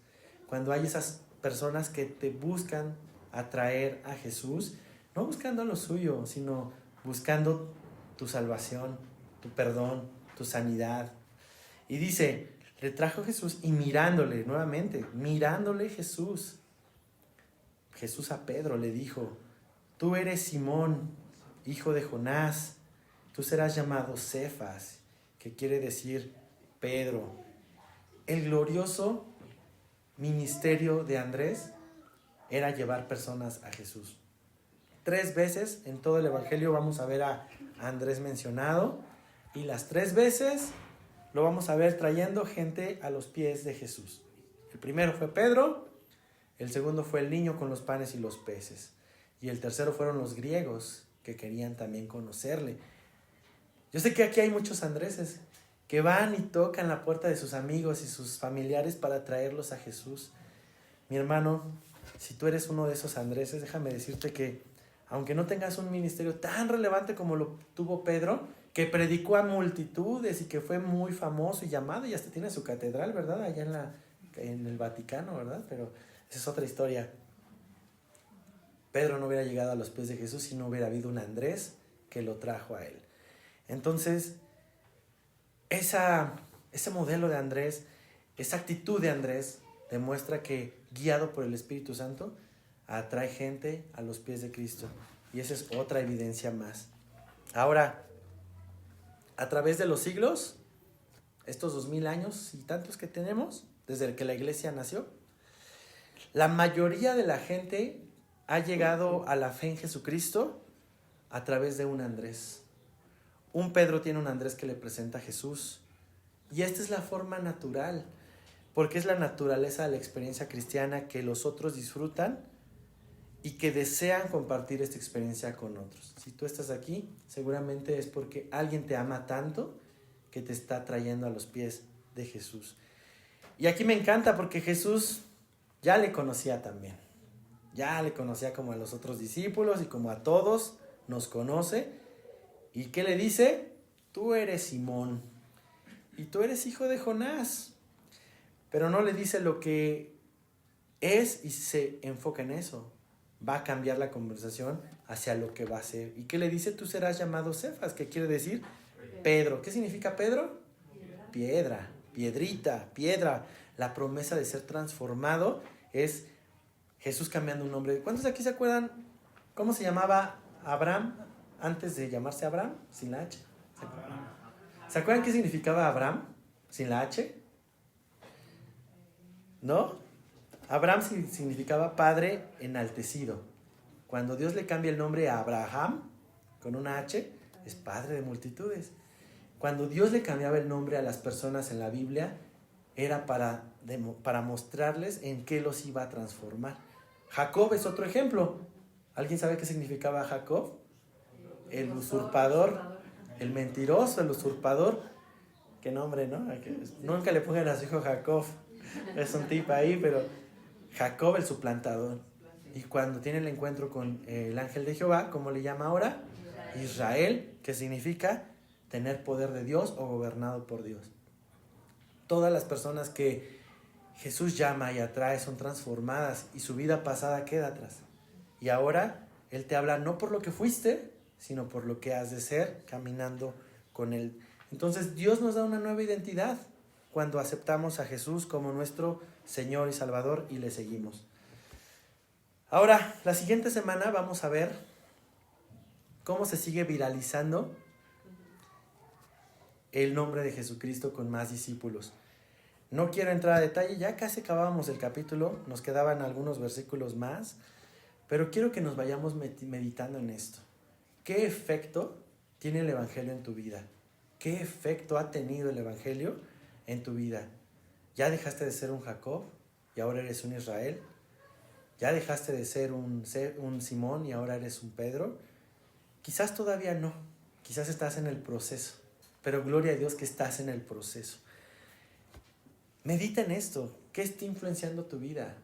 Cuando hay esas personas que te buscan atraer a Jesús, no buscando lo suyo, sino buscando tu salvación, tu perdón, tu sanidad. Y dice, le trajo Jesús y mirándole nuevamente, mirándole Jesús a Pedro le dijo, tú eres Simón, hijo de Jonás, tú serás llamado Cefas, que quiere decir Pedro. El glorioso ministerio de Andrés era llevar personas a Jesús. 3 veces en todo el Evangelio vamos a ver a Andrés mencionado, y las 3 veces lo vamos a ver trayendo gente a los pies de Jesús. El primero fue Pedro, el segundo fue el niño con los panes y los peces, y el tercero fueron los griegos que querían también conocerle. Yo sé que aquí hay muchos Andréses que van y tocan la puerta de sus amigos y sus familiares para traerlos a Jesús. Mi hermano, si tú eres uno de esos Andréses, déjame decirte que aunque no tengas un ministerio tan relevante como lo tuvo Pedro, que predicó a multitudes y que fue muy famoso y llamado, y hasta tiene su catedral, ¿verdad? Allá en el Vaticano, ¿verdad? Pero esa es otra historia. Pedro no hubiera llegado a los pies de Jesús si no hubiera habido un Andrés que lo trajo a él. Entonces, ese modelo de Andrés, esa actitud de Andrés, demuestra que, guiado por el Espíritu Santo, atrae gente a los pies de Cristo. Y esa es otra evidencia más. Ahora, a través de los siglos, estos 2000 años y tantos que tenemos, desde que la iglesia nació, la mayoría de la gente ha llegado a la fe en Jesucristo a través de un Andrés. Un Pedro tiene un Andrés que le presenta a Jesús. Y esta es la forma natural, porque es la naturaleza de la experiencia cristiana que los otros disfrutan y que desean compartir esta experiencia con otros. Si tú estás aquí, seguramente es porque alguien te ama tanto que te está trayendo a los pies de Jesús. Y aquí me encanta porque Jesús ya le conocía también. Ya le conocía como a los otros discípulos y como a todos nos conoce. ¿Y qué le dice? Tú eres Simón y tú eres hijo de Jonás. Pero no le dice lo que es y se enfoca en eso. Va a cambiar la conversación hacia lo que va a ser. ¿Y qué le dice? Tú serás llamado Cefas, que quiere decir Pedro. ¿Qué significa Pedro? Piedra, piedrita, piedra. La promesa de ser transformado es Jesús cambiando un nombre. ¿Cuántos de aquí se acuerdan cómo se llamaba Abraham antes de llamarse Abraham? Sin la H. ¿Se acuerdan qué significaba Abraham sin la H? ¿No? Abraham significaba padre enaltecido. Cuando Dios le cambia el nombre a Abraham con una H, es padre de multitudes. Cuando Dios le cambiaba el nombre a las personas en la Biblia, era para mostrarles en qué los iba a transformar. Jacob es otro ejemplo. ¿Alguien sabe qué significaba Jacob? El usurpador, el mentiroso, el usurpador. Qué nombre, ¿no? Nunca le pongan a su hijo Jacob. Es un tip ahí, pero Jacob el suplantador. Y cuando tiene el encuentro con el ángel de Jehová, ¿cómo le llama ahora? Israel, que significa tener poder de Dios o gobernado por Dios. Todas las personas que Jesús llama y atrae son transformadas y su vida pasada queda atrás. Y ahora Él te habla no por lo que fuiste, sino por lo que has de ser caminando con Él. Entonces Dios nos da una nueva identidad cuando aceptamos a Jesús como nuestro Señor y Salvador y le seguimos. Ahora, la siguiente semana vamos a ver cómo se sigue viralizando el nombre de Jesucristo con más discípulos. No quiero entrar a detalle, ya casi acabábamos el capítulo, nos quedaban algunos versículos más, pero quiero que nos vayamos meditando en esto. ¿Qué efecto tiene el Evangelio en tu vida? ¿Qué efecto ha tenido el Evangelio en tu vida? ¿Ya dejaste de ser un Jacob y ahora eres un Israel? ¿Ya dejaste de ser un Simón y ahora eres un Pedro? Quizás todavía no, quizás estás en el proceso, pero gloria a Dios que estás en el proceso. Medita en esto. ¿Qué está influenciando tu vida?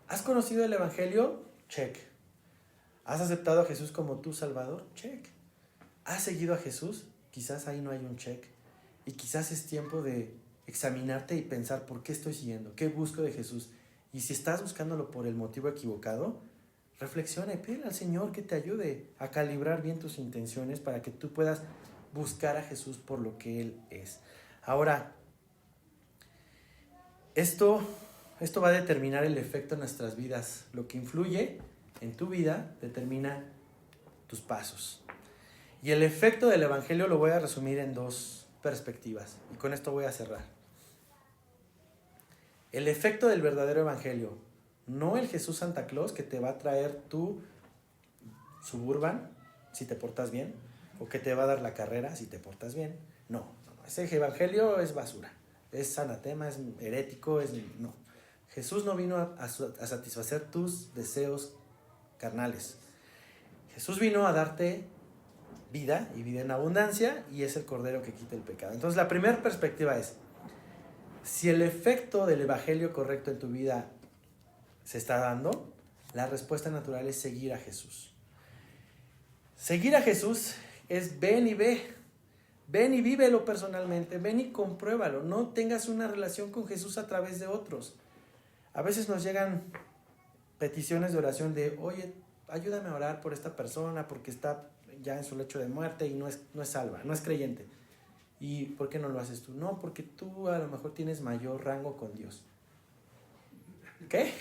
¿Has conocido el Evangelio? Check. ¿Has aceptado a Jesús como tu Salvador? Check. ¿Has seguido a Jesús? Quizás ahí no hay un check. Y quizás es tiempo de examinarte y pensar por qué estoy siguiendo, qué busco de Jesús. Y si estás buscándolo por el motivo equivocado, reflexiona y pídele al Señor que te ayude a calibrar bien tus intenciones para que tú puedas buscar a Jesús por lo que Él es. Ahora, esto va a determinar el efecto en nuestras vidas. Lo que influye en tu vida determina tus pasos. Y el efecto del Evangelio lo voy a resumir en dos perspectivas. Y con esto voy a cerrar. El efecto del verdadero Evangelio, no el Jesús Santa Claus que te va a traer tu Suburban si te portas bien, o que te va a dar la carrera si te portas bien. No, ese Evangelio es basura, es anatema, es herético, no. Jesús no vino a satisfacer tus deseos carnales. Jesús vino a darte vida y vida en abundancia, y es el Cordero que quita el pecado. Entonces la primera perspectiva es, si el efecto del Evangelio correcto en tu vida se está dando, la respuesta natural es seguir a Jesús. Seguir a Jesús es ven y ve, ven y vívelo personalmente, ven y compruébalo. No tengas una relación con Jesús a través de otros. A veces nos llegan peticiones de oración de, oye, ayúdame a orar por esta persona porque está ya en su lecho de muerte y no es salva, no es creyente. ¿Y por qué no lo haces tú? No, porque tú a lo mejor tienes mayor rango con Dios. ¿Qué?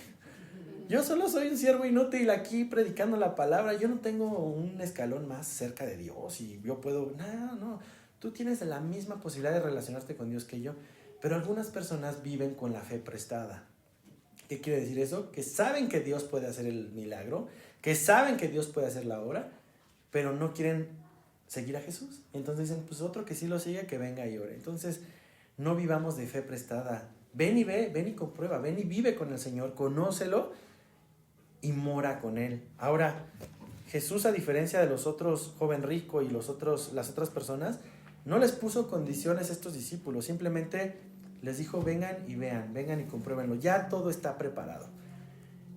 Yo solo soy un siervo inútil aquí predicando la palabra. Yo no tengo un escalón más cerca de Dios y yo puedo... No. Tú tienes la misma posibilidad de relacionarte con Dios que yo. Pero algunas personas viven con la fe prestada. ¿Qué quiere decir eso? Que saben que Dios puede hacer el milagro, que saben que Dios puede hacer la obra, pero no quieren seguir a Jesús. Entonces dicen, pues otro que sí lo siga, que venga y ore. Entonces, no vivamos de fe prestada. Ven y ve, ven y comprueba, ven y vive con el Señor, conócelo y mora con Él. Ahora, Jesús, a diferencia de los otros joven rico y las otras personas, no les puso condiciones a estos discípulos, simplemente les dijo, vengan y vean, vengan y compruébenlo. Ya todo está preparado.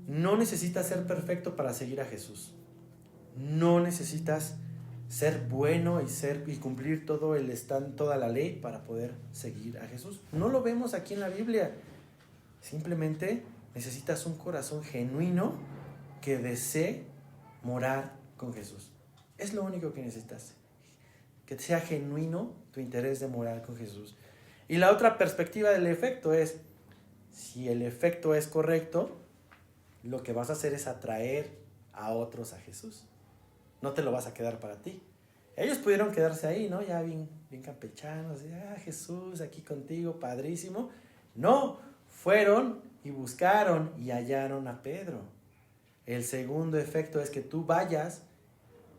No necesitas ser perfecto para seguir a Jesús. No necesitas ser bueno y cumplir toda la ley para poder seguir a Jesús. No lo vemos aquí en la Biblia. Simplemente necesitas un corazón genuino que desee morar con Jesús. Es lo único que necesitas. Que sea genuino tu interés de morar con Jesús. Y la otra perspectiva del efecto es, si el efecto es correcto, lo que vas a hacer es atraer a otros a Jesús. No te lo vas a quedar para ti. Ellos pudieron quedarse ahí, ¿no? Ya bien campechanos, Jesús aquí contigo, padrísimo. No, fueron y buscaron y hallaron a Pedro. El segundo efecto es que tú vayas,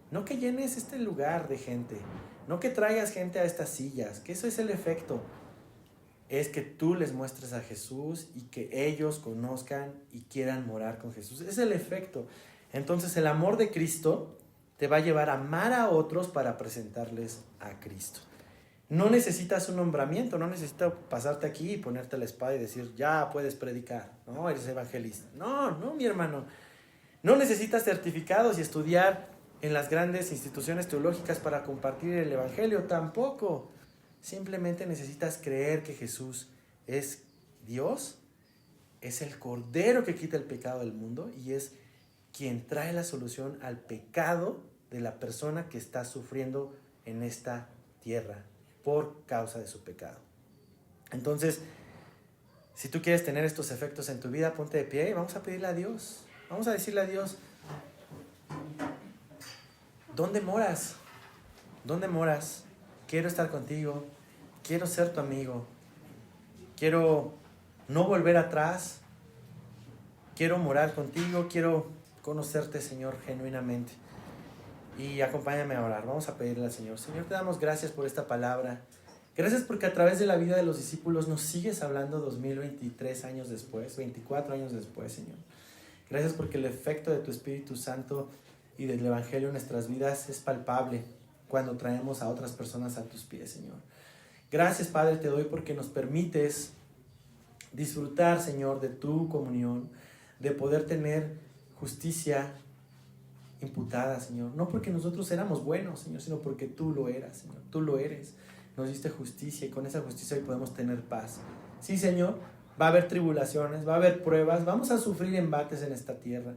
no que llenes este lugar de gente, no que traigas gente a estas sillas, que eso es el efecto. Es que tú les muestres a Jesús y que ellos conozcan y quieran morar con Jesús. Es el efecto. Entonces el amor de Cristo te va a llevar a amar a otros para presentarles a Cristo. No necesitas un nombramiento, no necesitas pasarte aquí y ponerte la espada y decir, ya puedes predicar, no, eres evangelista. No, mi hermano. No necesitas certificados y estudiar en las grandes instituciones teológicas para compartir el evangelio, tampoco. Simplemente necesitas creer que Jesús es Dios, es el Cordero que quita el pecado del mundo y es quien trae la solución al pecado de la persona que está sufriendo en esta tierra por causa de su pecado. Entonces, si tú quieres tener estos efectos en tu vida, ponte de pie y vamos a pedirle a Dios. Vamos a decirle a Dios, ¿dónde moras? ¿Dónde moras? Quiero estar contigo, quiero ser tu amigo, quiero no volver atrás, quiero morar contigo, quiero conocerte, Señor, genuinamente. Y acompáñame a orar, vamos a pedirle al Señor. Señor, te damos gracias por esta palabra. Gracias porque a través de la vida de los discípulos nos sigues hablando 2023 años después, 24 años después, Señor. Gracias porque el efecto de tu Espíritu Santo y del Evangelio en nuestras vidas es palpable cuando traemos a otras personas a tus pies, Señor. Gracias, Padre, te doy porque nos permites disfrutar, Señor, de tu comunión, de poder tener justicia imputada, Señor. No porque nosotros éramos buenos, Señor, sino porque tú lo eras, Señor. Tú lo eres. Nos diste justicia y con esa justicia hoy podemos tener paz. Sí, Señor, va a haber tribulaciones, va a haber pruebas, vamos a sufrir embates en esta tierra,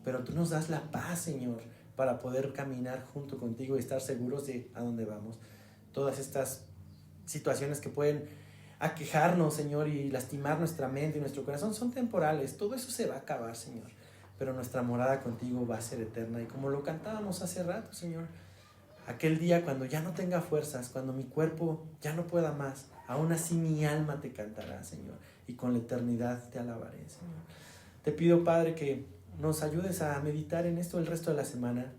pero tú nos das la paz, Señor, para poder caminar junto contigo y estar seguros de a dónde vamos. Todas estas situaciones que pueden aquejarnos, Señor, y lastimar nuestra mente y nuestro corazón son temporales. Todo eso se va a acabar, Señor, pero nuestra morada contigo va a ser eterna. Y como lo cantábamos hace rato, Señor, aquel día cuando ya no tenga fuerzas, cuando mi cuerpo ya no pueda más, aún así mi alma te cantará, Señor, y con la eternidad te alabaré, Señor. Te pido, Padre, que nos ayudes a meditar en esto el resto de la semana,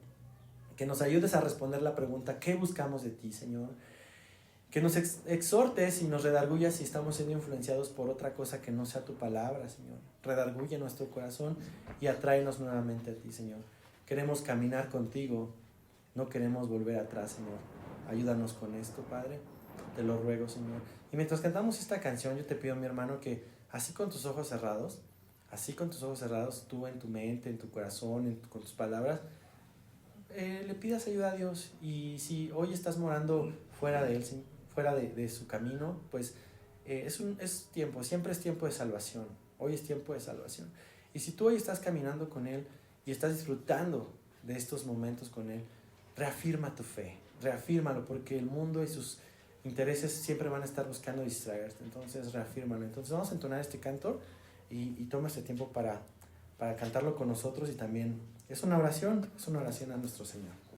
que nos ayudes a responder la pregunta, ¿qué buscamos de ti, Señor? Que nos exhortes y nos redargullas si estamos siendo influenciados por otra cosa que no sea tu palabra, Señor. Redarguye nuestro corazón y atráenos nuevamente a ti, Señor. Queremos caminar contigo, no queremos volver atrás, Señor. Ayúdanos con esto, Padre. Te lo ruego, Señor. Y mientras cantamos esta canción, yo te pido, mi hermano, que así con tus ojos cerrados, tú en tu mente, en tu corazón, con tus palabras, le pidas ayuda a Dios. Y si hoy estás morando fuera de Él, fuera de su camino, pues es tiempo, siempre es tiempo de salvación. Hoy es tiempo de salvación. Y si tú hoy estás caminando con Él y estás disfrutando de estos momentos con Él, reafirma tu fe, reafírmalo, porque el mundo y sus intereses siempre van a estar buscando distraerte. Entonces reafírmalo. Entonces vamos a entonar este canto y toma este tiempo para cantarlo con nosotros, y también es una oración a nuestro Señor.